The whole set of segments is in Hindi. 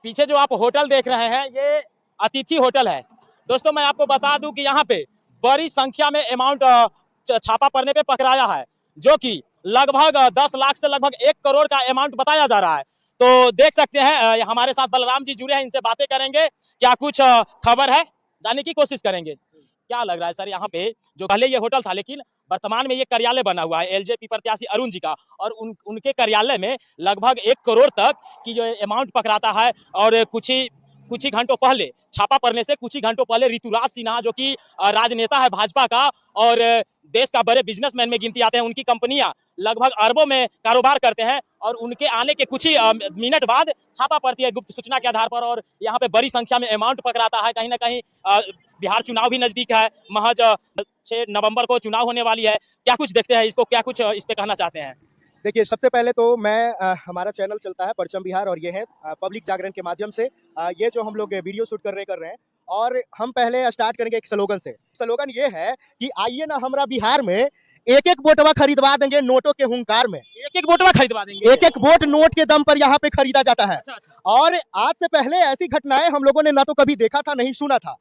पीछे जो आप होटल देख रहे हैं ये अतिथि होटल है। दोस्तों मैं आपको बता दूं कि यहाँ पे बड़ी संख्या में अमाउंट छापा पड़ने पे पकड़ाया है, जो कि लगभग 10 लाख से लगभग 1 करोड़ का अमाउंट बताया जा रहा है। तो देख सकते हैं हमारे साथ बलराम जी जुड़े हैं, इनसे बातें करेंगे। क्या कुछ खबर है जानने की कोशिश करेंगे। क्या लग रहा है सर, यहाँ पे जो पहले ये होटल था लेकिन वर्तमान में ये कार्यालय बना हुआ है एलजेपी प्रत्याशी अरुण जी का, और उनके कार्यालय में लगभग 1 करोड़ तक की जो अमाउंट पकड़ाता है। और कुछ ही घंटों पहले छापा पड़ने से कुछ ही घंटों पहले ऋतुराज सिन्हा जो कि राजनेता है भाजपा का और देश का बड़े बिजनेसमैन में गिनती आते हैं, उनकी कंपनियां लगभग अरबों में कारोबार करते हैं, और उनके आने के कुछ ही मिनट बाद छापा पड़ती है गुप्त सूचना के आधार पर, और यहाँ पे बड़ी संख्या में अमाउंट पकड़ाता है। कहीं ना कहीं बिहार चुनाव भी नजदीक है, महज 6 नवंबर को चुनाव होने वाली है। क्या कुछ देखते हैं इसको, क्या कुछ इस पे कहना चाहते हैं। देखिए, सबसे पहले तो मैं हमारा चैनल चलता है परचम बिहार और ये है पब्लिक जागरण के माध्यम से ये जो हम लोग वीडियो शूट कर रहे हैं। और हम पहले स्टार्ट करेंगे एक स्लोगन से। स्लोगन ये है कि आइए ना हमरा बिहार में एक एक वोटवा खरीदवा देंगे नोटों के हुंकार में। एक एक वोटवा खरीदवा देंगे, एक एक वोट नोट के दम पर यहाँ पे खरीदा जाता है। अच्छा अच्छा। और आज से पहले ऐसी घटनाएं हम लोगों ने ना तो कभी देखा था नहीं सुना था।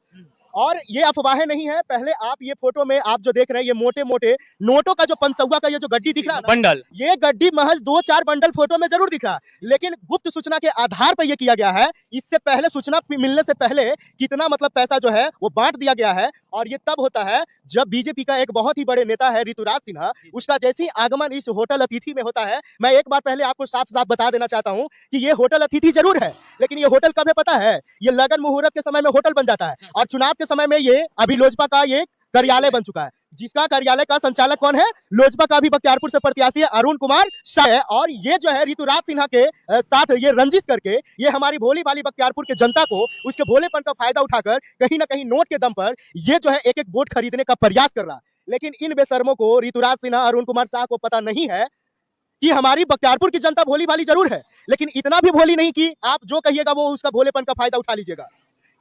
और ये अफवाहें नहीं है। पहले आप ये फोटो में आप जो देख रहे हैं ये मोटे मोटे नोटों का जो 500 का ये जो गड्डी दिख रहा है बंडल, ये गड्डी महज 2-4 बंडल फोटो में जरूर दिख रहा है, लेकिन गुप्त सूचना के आधार पर ये किया गया है। इससे पहले सूचना मिलने से पहले कितना मतलब पैसा जो है वो बांट दिया गया है। और ये तब होता है जब बीजेपी का एक बहुत ही बड़े नेता है ऋतुराज सिन्हा, उसका जैसे ही आगमन इस होटल अतिथि में होता है। मैं एक बार पहले आपको साफ साफ बता देना चाहता हूँ कि ये होटल अतिथि जरूर है, लेकिन ये होटल कब है पता है? ये लगन मुहूर्त के समय में होटल बन जाता है, और चुनाव के समय में ये अभी लोजपा का ये कार्यालय बन चुका है, जिसका कार्यालय का संचालक कौन है? लोजपा का भी बख्तियारपुर से प्रत्याशी है अरुण कुमार शाह है। और ये जो है ऋतुराज सिन्हा के साथ ये रंजिश करके ये हमारी भोली भाली बख्तियारपुर के जनता को उसके भोलेपन का फायदा उठाकर कहीं ना कहीं नोट के दम पर ये जो है एक एक वोट खरीदने का प्रयास कर रहा है। लेकिन इन बेशर्मों को ऋतुराज सिन्हा अरुण कुमार शाह को पता नहीं है कि हमारी बख्तियारपुर की जनता भोली भाली जरूर है, लेकिन इतना भी भोली नहीं कि आप जो कहिएगा वो उसका भोलेपन का फायदा उठा लीजिएगा।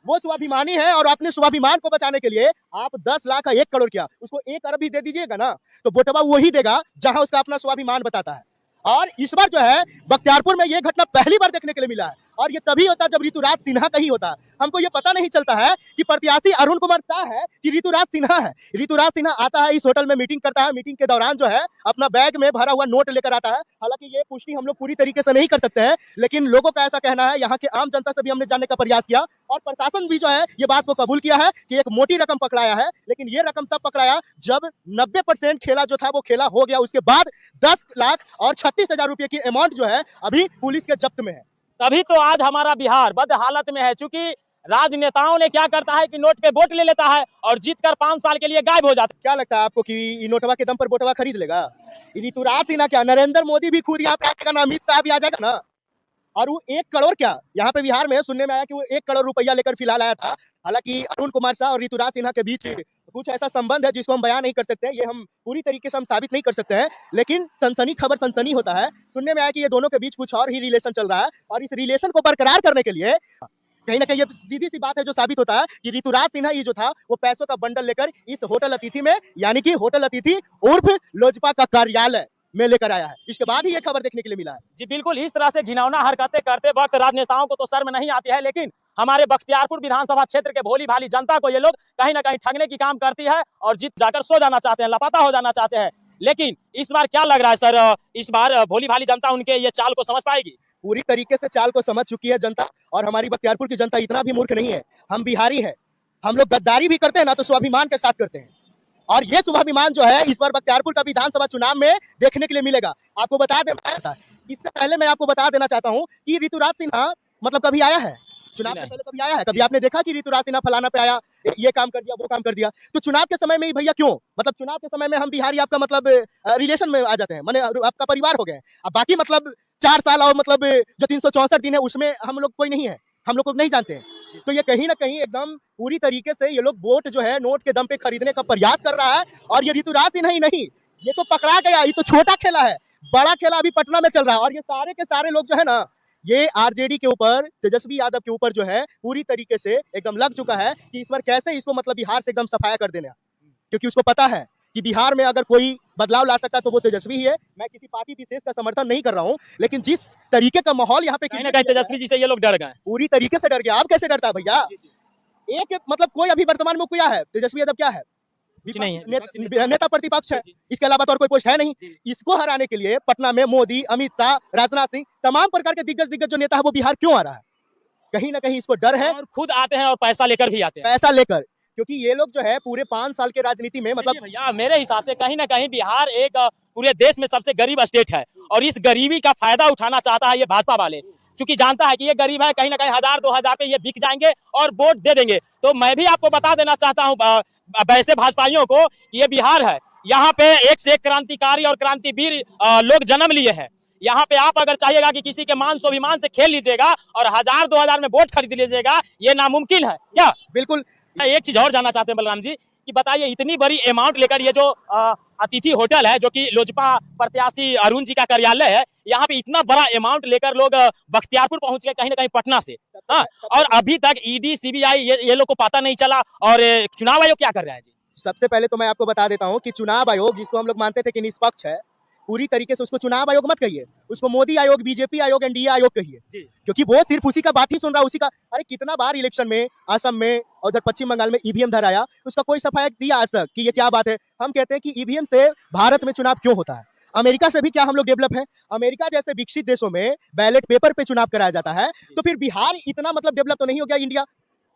वो स्वाभिमानी है और अपने स्वाभिमान को बचाने के लिए आप 10 लाख का 1 करोड़ क्या उसको 1 अरब भी दे दीजिएगा ना, तो वोटवा वही देगा जहां उसका अपना स्वाभिमान बताता है। और इस बार जो है बख्तियारपुर में ये घटना पहली बार देखने के लिए मिला है, और ये तभी होता जब ऋतुराज सिन्हा का ही होता। हमको ये पता नहीं चलता है कि प्रत्याशी अरुण कुमार शाह है कि ऋतुराज सिन्हा है। ऋतुराज सिन्हा आता है इस होटल में मीटिंग करता है, मीटिंग के दौरान जो है अपना बैग में भरा हुआ नोट लेकर आता है। हालांकि ये पुष्टि हम लोग पूरी तरीके से नहीं कर सकते हैं, लेकिन लोगों का ऐसा कहना है, यहाँ के आम जनता से भी हमने जानने का प्रयास किया, और प्रशासन भी जो है ये बात को कबूल किया है कि एक मोटी रकम पकड़ाया है। लेकिन ये रकम तब पकड़ाया जब 90% खेला जो था वो खेला हो गया। उसके बाद 10 लाख और 36,000 रुपए की अमाउंट जो है अभी पुलिस के जब्त में है। तभी तो आज हमारा बिहार बद हालत में है, चूंकि राजनेताओं ने क्या करता है कि नोट पे वोट ले लेता है और जीतकर 5 साल के लिए गायब हो जाता है। क्या लगता है आपको कि नोटवा के दम पर वोटवा खरीद लेगा ऋतुराज सिन्हा? क्या नरेंद्र मोदी भी खुद यहाँ पे आएगा ना, अमित शाह भी आ जाएगा ना? और वो 1 करोड़ क्या यहाँ पे बिहार में सुनने में आया कि वो 1 करोड़ रुपया लेकर फिलहाल आया था। हालांकि अरुण कुमार शाह और ऋतुराज सिन्हा के बीच कुछ ऐसा संबंध है जिसको हम बयान नहीं कर सकते, ये हम पूरी तरीके से हम साबित नहीं कर सकते हैं, लेकिन सनसनी खबर सनसनी होता है। सुनने में आया कि ये दोनों के बीच कुछ और ही रिलेशन चल रहा है, और इस रिलेशन को बरकरार करने के लिए कहीं ना कहीं ये सीधी सी बात है जो साबित होता है कि ऋतुराज सिन्हा ये जो था वो पैसों का बंडल लेकर इस होटल अतिथि में, यानी कि होटल अतिथि उर्फ लोजपा का कार्यालय में लेकर आया है। इसके बाद ही ये खबर देखने के लिए मिला है। जी बिल्कुल, इस तरह से घिनौना हरकतें करते वक्त राजनेताओं को तो शर्म नहीं आती है, लेकिन हमारे बख्तियारपुर विधानसभा क्षेत्र के भोली भाली जनता को ये लोग कहीं ना कहीं ठगने की काम करती है और जीत जाकर सो जाना चाहते हैं, लापता हो जाना चाहते हैं। लेकिन इस बार क्या लग रहा है सर, इस बार भोली भाली जनता उनके ये चाल को समझ पाएगी? पूरी तरीके से चाल को समझ चुकी है जनता, और हमारी बख्तियारपुर की जनता इतना भी मूर्ख नहीं है। हम बिहारी हैं, हम लोग गद्दारी भी करते हैं ना तो स्वाभिमान के साथ करते हैं, और ये स्वाभिमान जो है इस बार बख्तियारपुर का विधानसभा चुनाव में देखने के लिए मिलेगा। आपको बता देना, इससे पहले मैं आपको बता देना चाहता हूँ कि ऋतुराज सिन्हा मतलब कभी आया है चुनाव से पहले? कभी आया है? कभी आपने देखा कि ऋतुराज सिन्हा फलाना पे आया, ये काम कर दिया वो काम कर दिया? तो चुनाव के समय में ही भैया क्यों, मतलब चुनाव के समय में हम बिहारी आपका मतलब रिलेशन में आ जाते हैं, माने आपका परिवार हो गए। अब बाकी मतलब 4 साल और मतलब जो 364 दिन है उसमें हम लोग कोई नहीं है, हम लोग को नहीं जानते हैं। तो ये कहीं ना कहीं एकदम पूरी तरीके से ये लोग वोट जो है नोट के दम पे खरीदने का प्रयास कर रहा है। और ये ऋतुराज सिन्हा ही नहीं, ये तो पकड़ा गया, ये तो छोटा खेला है, बड़ा खेला अभी पटना में चल रहा है। और ये सारे के सारे लोग जो है ना, ये आरजेडी के ऊपर, तेजस्वी यादव के ऊपर जो है पूरी तरीके से एकदम लग चुका है कि इस बार कैसे इसको मतलब बिहार से एकदम सफाया कर देना, क्योंकि उसको पता है कि बिहार में अगर कोई बदलाव ला सकता है तो वो तेजस्वी ही है। मैं किसी पार्टी विशेष का समर्थन नहीं कर रहा हूँ, लेकिन जिस तरीके का माहौल यहाँ पे कहीं ना कहीं तेजस्वी जी से ये लोग डर गए। पूरी तरीके से डर गया। आप कैसे डरता है भैया? एक मतलब कोई अभी वर्तमान में क्या है? तेजस्वी यादव क्या है? कुछ नहीं है, नेता प्रतिपक्ष है, इसके अलावा तो और कोई पोस्ट है नहीं। इसको हराने के लिए पटना में मोदी, अमित शाह, राजनाथ सिंह, तमाम प्रकार के दिग्गज जो नेता है वो बिहार क्यों आ रहा है? कहीं ना कहीं इसको डर है, और खुद आते हैं और पैसा लेकर भी आते हैं। पैसा लेकर, क्योंकि ये लोग जो है पूरे 5 साल के राजनीति में मतलब भैया मेरे हिसाब से कहीं ना कहीं बिहार एक पूरे देश में सबसे गरीब स्टेट है और इस गरीबी का फायदा उठाना चाहता है ये भाजपा वाले, क्योंकि जानता है कि ये गरीब है, कहीं ना कहीं 1000-2000 पे ये बिक जाएंगे और वोट दे देंगे। तो मैं भी आपको बता देना चाहता हूँ वैसे भाजपाइयों को कि ये बिहार है, यहाँ पे एक से एक क्रांतिकारी और क्रांतिवीर लोग जन्म लिए हैं। यहाँ पे आप अगर चाहिएगा कि किसी के मान स्वाभिमान से खेल लीजिएगा और 1000-2000 में वोट खरीद लीजिएगा, ये नामुमकिन है क्या? बिल्कुल। एक चीज और जानना चाहते हैं बलराम जी कि बताइए इतनी बड़ी अमाउंट लेकर ये जो अतिथि होटल है जो कि लोजपा प्रत्याशी अरुण जी का कार्यालय है, यहाँ पे इतना बड़ा अमाउंट लेकर लोग बख्तियारपुर पहुंच गए कहीं ना कहीं पटना से, हाँ, और अभी तक ईडी सीबीआई ये लोग को पता नहीं चला और चुनाव आयोग क्या कर रहा है जी? सबसे पहले तो मैं आपको बता देता हूं कि चुनाव आयोग जिसको हम लोग मानते थे कि निष्पक्ष है, पूरी तरीके से उसको चुनाव आयोग मत कहिए, उसको मोदी आयोग, बीजेपी आयोग, एनडीए आयोग कहिए, क्योंकि वो सिर्फ उसी का बात ही सुन रहा है, उसी का। अरे कितना बार इलेक्शन में असम में और उधर पश्चिम बंगाल में ईवीएम धराया, उसका कोई सफाया दिया आज तक कि ये क्या बात है? हम कहते हैं कि ईवीएम से भारत में चुनाव क्यों होता है? अमेरिका से भी क्या हम लोग डेवलप है? अमेरिका जैसे विकसित देशों में बैलेट पेपर पे चुनाव कराया जाता है, तो फिर बिहार इतना मतलब डेवलप तो नहीं हो गया इंडिया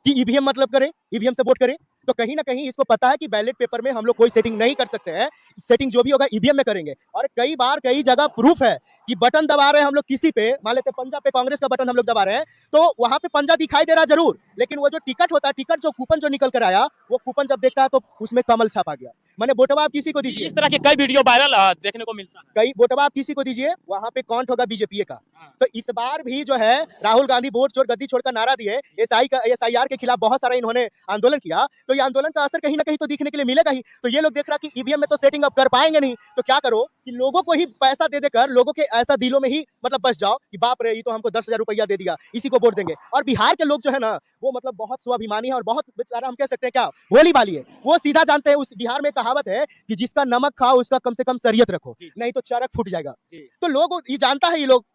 कि ईवीएम मतलब करें, ईवीएम से वोट करें? तो कहीं ना कहीं इसको पता है कि बैलेट पेपर में हम लोग कोई सेटिंग नहीं कर सकते हैं, सेटिंग जो भी होगा ईवीएम में करेंगे। और कई बार कई जगह प्रूफ है कि बटन दबा रहे हैं हम लोग किसी पे, मान लेते पंजा पे कांग्रेस का बटन हम लोग दबा रहे हैं, तो वहां पे पंजा दिखाई दे रहा जरूर, लेकिन वो जो टिकट होता है, टिकट जो कूपन जो निकल कर आया, वो कूपन जब देखता है तो उसमें कमल छापा गया। मैंने वोटवा आप किसी को दीजिए, इस तरह के कई वीडियो वायरल देखने को मिलता है। कई वोटवा आप किसी को दीजिए, वहां पे काउंट होगा बीजेपी का। तो इस बार भी जो है राहुल गांधी वोट चोर गद्दी छोड़कर नारा दिए, एसआईआर के खिलाफ बहुत सारा इन्होंने आंदोलन किया, तो ये आंदोलन का असर कहीं ना कहीं तो दिखने के लिए मिलेगा ही। तो ये लोग देख रहा कि ईवीएम में तो सेटिंग अप कर पाएंगे नहीं, तो क्या करो कि लोगों को ही पैसा दे देकर लोगों के ऐसा दिलों में ही मतलब बस जाओ कि बाप रे ये तो हमको 10,000 रुपया दे दिया, इसी को वोट देंगे। और बिहार के लोग जो है ना वो मतलब बहुत स्वाभिमानी है और बहुत बेचारा हम कह सकते हैं क्या भोली भाली है। वो सीधा जानते हैं, उस बिहार में कहावत है कि जिसका नमक खाओ उसका कम से कम शरीयत रखो, नहीं तो चरक फूट जाएगा। तो लोग ये जानता है, ये लोग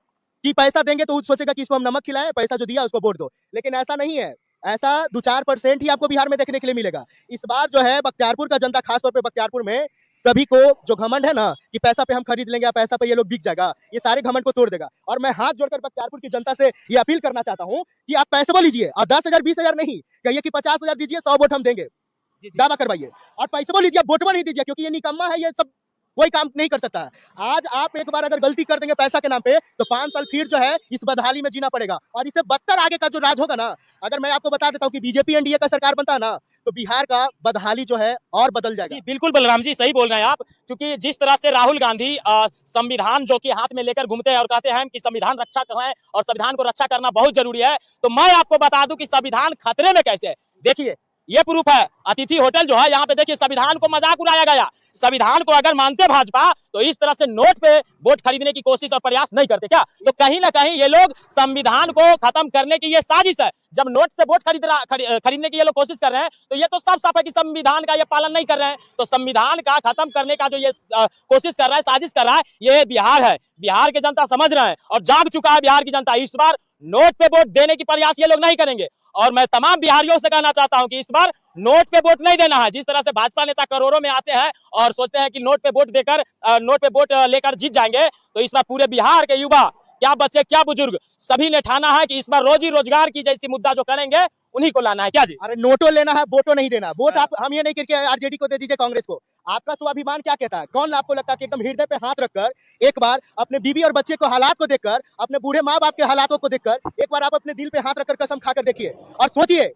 कि पैसा देंगे तो सोचेगा कि इसको हम नमक खिलाएं, पैसा जो दिया उसको वोट दो, लेकिन ऐसा नहीं है। ऐसा 2-4% ही आपको बिहार में देखने के लिए मिलेगा। इस बार जो है बख्तियारपुर का जनता, खासतौर पे बख्तियारपुर में सभी को जो घमंड है ना कि पैसा पे हम खरीद लेंगे, पैसा पे ये लोग बिक जाएगा, ये सारे घमंड को तोड़ देगा। और मैं हाथ जोड़कर बख्तियारपुर की जनता से ये अपील करना चाहता हूँ कि आप पैसे लीजिए और 10,000 20,000 नहीं कहिए कि 50,000 दीजिए, 100 वोट हम देंगे, दावा करवाइए। और पैसे लीजिए, वोटवा नहीं दीजिए, क्योंकि ये निकम्मा है, ये सब कोई काम नहीं कर सकता है। आज आप एक बार अगर गलती कर देंगे पैसा के नाम पे तो 5 साल फिर जो है इस बदहाली में जीना पड़ेगा। और इससे बदतर आगे का जो राज होगा ना, अगर मैं आपको बता देता हूँ कि बीजेपी एनडीए का सरकार बनता है ना, तो बिहार का बदहाली जो है और बदल जाएगा। जी बिल्कुल बलराम जी सही बोल रहे हैं आप, क्योंकि जिस तरह से राहुल गांधी संविधान जो कि हाथ में लेकर घूमते हैं और कहते हैं कि संविधान रक्षा करें और संविधान को रक्षा करना बहुत जरूरी है, तो मैं आपको बता दूं कि संविधान खतरे में कैसे है। देखिए ये प्रूफ है, अतिथि होटल जो है यहाँ पे देखिए संविधान को मजाक उड़ाया गया। संविधान को अगर मानते भाजपा तो इस तरह से नोट पे वोट खरीदने की कोशिश और प्रयास नहीं करते क्या? तो कहीं ना कहीं ये लोग संविधान को खत्म करने की ये साजिश है। जब नोट से वोट खरीदने की ये लोग कोशिश कर रहे हैं तो ये तो साफ साफ है कि संविधान का ये पालन नहीं कर रहे हैं। तो संविधान का खत्म करने का जो ये कोशिश कर रहा है, साजिश कर रहा है, ये बिहार है। बिहार की जनता समझ रहे हैं और जाग चुका है बिहार की जनता। इस बार नोट पे वोट देने की प्रयास ये लोग नहीं करेंगे और मैं तमाम बिहारियों से कहना चाहता हूं कि इस बार नोट पे वोट नहीं देना है। जिस तरह से भाजपा नेता करोड़ों में आते हैं और सोचते हैं कि नोट पे वोट लेकर जीत जाएंगे, तो इस बार पूरे बिहार के युवा, क्या बच्चे क्या बुजुर्ग, सभी ने ठाना है कि इस बार रोजी रोजगार की जैसी मुद्दा जो करेंगे उन्हीं को लाना है। क्या जी? अरे नोटो लेना है, वोटो नहीं देना। वोट आप हम ये नहीं करके आरजेडी को दे दीजिए, कांग्रेस को। आपका स्वाभिमान क्या कहता है? कौन आपको लगता है कि एकदम हृदय पे हाथ रखकर एक बार अपने बीवी और बच्चे को हालात को देखकर, अपने बूढ़े माँ बाप के हालातों को देखकर एक बार आप अपने दिल पे हाथ रखकर कसम खाकर देखिए और सोचिए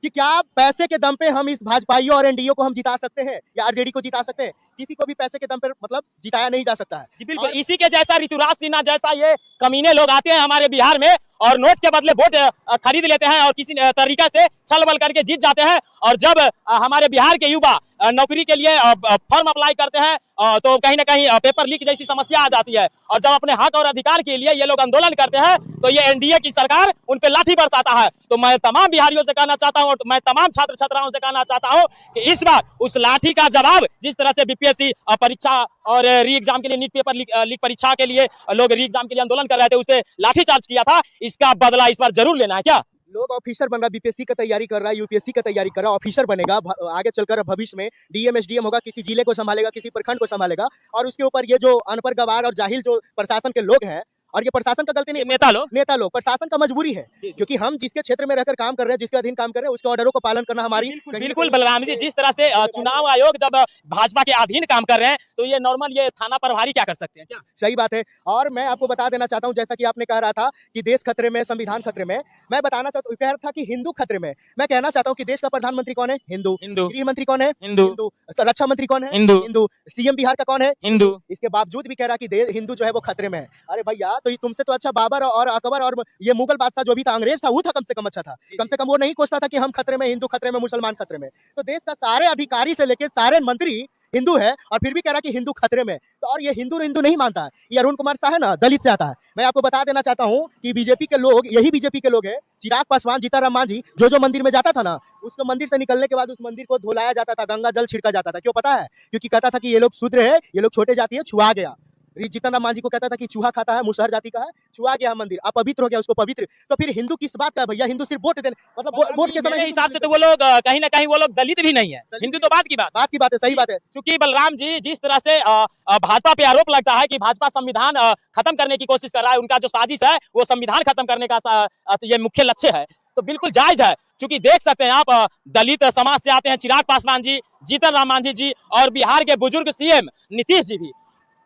कि क्या पैसे के दम पे हम इस भाजपाइयों और एनडीए को हम जिता सकते हैं या आरजेडी को जिता सकते हैं? किसी को भी पैसे के दम पर मतलब जिताया नहीं जा सकता है। जी बिल्कुल, इसी के जैसा ऋतुराज सिन्हा जैसा ये कमीने लोग आते हैं हमारे बिहार में और नोट के बदले वोट खरीद लेते हैं और किसी तरीका से छल बल करके जीत जाते हैं। और जब हमारे बिहार के युवा नौकरी के लिए फॉर्म अप्लाई करते हैं तो कहीं ना कहीं पेपर लीक जैसी समस्या आ जाती है। और जब अपने हक और अधिकार के लिए ये लोग आंदोलन करते हैं तो ये एनडीए की सरकार उन पे लाठी बरसाता है। तो मैं तमाम बिहारियों से कहना चाहता हूँ और मैं तमाम छात्र छात्राओं से कहना चाहता हूँ कि इस बार उस लाठी का जवाब जिस तरह से बीपीएससी परीक्षा और री एग्जाम के लिए नीट पेपर लीक परीक्षा के लिए लोग री एग्जाम के लिए आंदोलन कर रहे थे, उस पर लाठीचार्ज किया था, इसका बदला इस बार जरूर लेना है क्या? लोग ऑफिसर बन रहा है, बीपीएससी का तैयारी कर रहा है, यूपीएससी का तैयारी कर रहा है, ऑफिसर बनेगा, आगे चलकर भविष्य में डीएम एसडीएम होगा, किसी जिले को संभालेगा, किसी प्रखंड को संभालेगा। और उसके ऊपर ये जो अनपढ़ गवार और जाहिल जो प्रशासन के लोग हैं, और ये प्रशासन का गलती नहीं, नेता लोग प्रशासन का मजबूरी है, क्योंकि हम जिसके क्षेत्र में रहकर काम कर रहे हैं, जिसके अधीन काम कर रहे हैं, उसके ऑर्डरों को पालन करना हमारी बिल्कुल बलराम जी, जिस तरह से चुनाव आयोग जब भाजपा के अधीन काम कर रहे हैं तो ये नॉर्मल ये थाना प्रभारी क्या कर सकते हैं क्या? सही बात है। और मैं आपको बता देना चाहता हूं, जैसा कि आपने कह रहा था कि देश खतरे में, संविधान खतरे में, मैं बताना चाहता हूं, कह रहा था कि हिंदू खतरे में। मैं कहना चाहता हूं कि देश का प्रधानमंत्री कौन है? हिंदू। गृह मंत्री कौन है? हिंदू। रक्षा मंत्री कौन है? हिंदू। सीएम बिहार का कौन है? हिंदू। इसके बावजूद भी कह रहा कि हिंदू जो है वो खतरे में है। अरे भैया, तो तुमसे तो अच्छा बाबर और अकबर और ये मुगल बादशाह जो भी था, अंग्रेज था, वो था कम से कम अच्छा था। कम से कम वो नहीं कोसता था कि हम खतरे में, हिंदू खतरे में, मुसलमान खतरे में। तो देश का सारे अधिकारी से लेके सारे मंत्री हिंदू है और फिर भी कह रहा कि हिंदू खतरे में। तो और ये हिंदू नहीं मानता है। ये अरुण कुमार शाह है ना, दलित से आता है। मैं आपको बता देना चाहता हूं कि बीजेपी के लोग, यही बीजेपी के लोग हैं, चिराग पासवान, जीतन राम मांझी, जो मंदिर में जाता था ना, उसको मंदिर से निकलने के बाद उस मंदिर को धुलाया जाता था, गंगा जल छिड़का जाता था। क्यों पता है? क्योंकि कहता था कि ये लोग शूद्र है, ये लोग छोटे जाति है, छुआ गया। जीतन राम मांझी को कहता था कि चूहा खाता है, मुसहर जाति का है, छुआ गया मंदिर, अपवित्र हो गया, उसको पवित्र। तो फिर हिंदू किस बात का है भैया? हिंदू सिर्फ वोट देने, मतलब वोट के समय मेरे हिसाब से तो वो लोग कहीं ना कहीं वो लोग दलित भी नहीं है। हिंदू तो बात की बात है, सही बात है। क्योंकि बलराम जी, जिस तरह से भाजपा पे आरोप लगता है कि भाजपा संविधान खत्म करने की कोशिश कर रहा है, उनका जो साजिश है वो संविधान खत्म करने का ये मुख्य लक्ष्य है, तो बिल्कुल जायज है। क्योंकि देख सकते हैं आप, दलित समाज से आते हैं चिराग पासवान जी, जीतन राम मांझी जी और बिहार के बुजुर्ग सीएम नीतीश जी भी।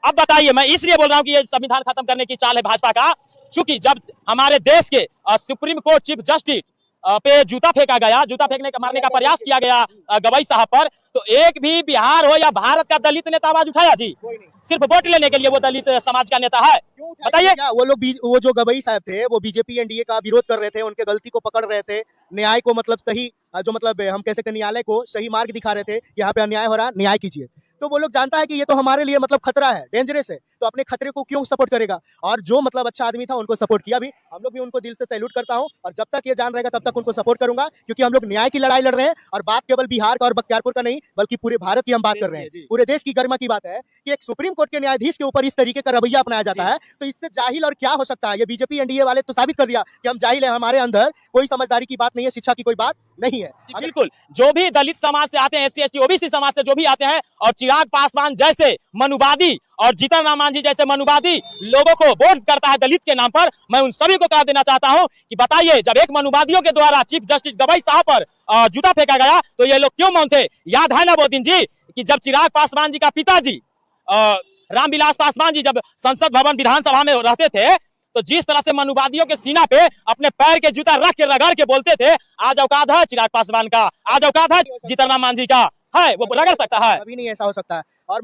अब बताइए, मैं इसलिए बोल रहा हूं कि ये संविधान खत्म करने की चाल है भाजपा का, क्योंकि जब हमारे देश के सुप्रीम कोर्ट चीफ जस्टिस पे जूता फेंका गया, जूता फेंकने का, मारने का प्रयास किया गया गवई साहब पर, तो एक भी बिहार हो या भारत का दलित नेता आवाज उठाया जी? सिर्फ वोट लेने के लिए वो दलित समाज का नेता है? बताइए। वो लोग वो जो गवई साहब थे, वो बीजेपी एनडीए का विरोध कर रहे थे, उनके गलती को पकड़ रहे थे, न्याय को मतलब सही, जो मतलब हम कह सकते हैं न्यायालय को सही मार्ग दिखा रहे थे, यहाँ पे अन्याय हो रहा है, न्याय कीजिए। तो वो लोग जानता है कि ये तो हमारे लिए मतलब खतरा है, डेंजरस है, तो अपने खतरे को क्यों सपोर्ट करेगा? और जो मतलब अच्छा आदमी था उनको सपोर्ट किया भी, हम लोग भी उनको दिल से सैल्यूट करता हूं। और जब तक ये जान रहेगा तब तक उनको सपोर्ट करूंगा, क्योंकि हम लोग न्याय की लड़ाई लड़ रहे हैं। और बात केवल बिहार का और बख्तियारपुर का नहीं, बल्कि पूरे भारत की हम बात कर रहे हैं। पूरे देश की गरिमा की बात है कि एक सुप्रीम कोर्ट के न्यायाधीश के ऊपर इस तरीके का रवैया अपनाया जाता है, तो इससे जाहिल और क्या हो सकता है? ये बीजेपी एनडीए वाले तो साबित कर दिया कि हम जाहिल है, हमारे अंदर कोई समझदारी की बात नहीं है, शिक्षा की कोई बात नहीं है। बिल्कुल, जो भी दलित समाज से आते हैं, एससी एसटी ओबीसी समाज से जो भी आते हैं, और चिराग पासवान जैसे मनुवादी और जीतन राम मांझी जैसे मनुवादी लोगों को वोट करता है दलित के नाम पर, मैं उन सभी को कह देना चाहता हूं कि बताइए, जब एक मनुवादियों के द्वारा चीफ जस्टिस गवई साहब पर जूता फेंका गया तो ये लोग क्यों मौन थे? याद है ना वो दिन जी, कि जब चिराग पासवान जी का पिताजी रामविलास पासवान जी जब संसद भवन विधानसभा में रहते थे, तो जिस तरह से मनुवादियों के सीना पे अपने पैर के जूता रख के रगड़ के बोलते थे, आज औकात है चिराग पासवान का, आज औकात है जीतन राम मांझी का, है वो रगड़ सकता है? अभी नहीं ऐसा हो सकता है। और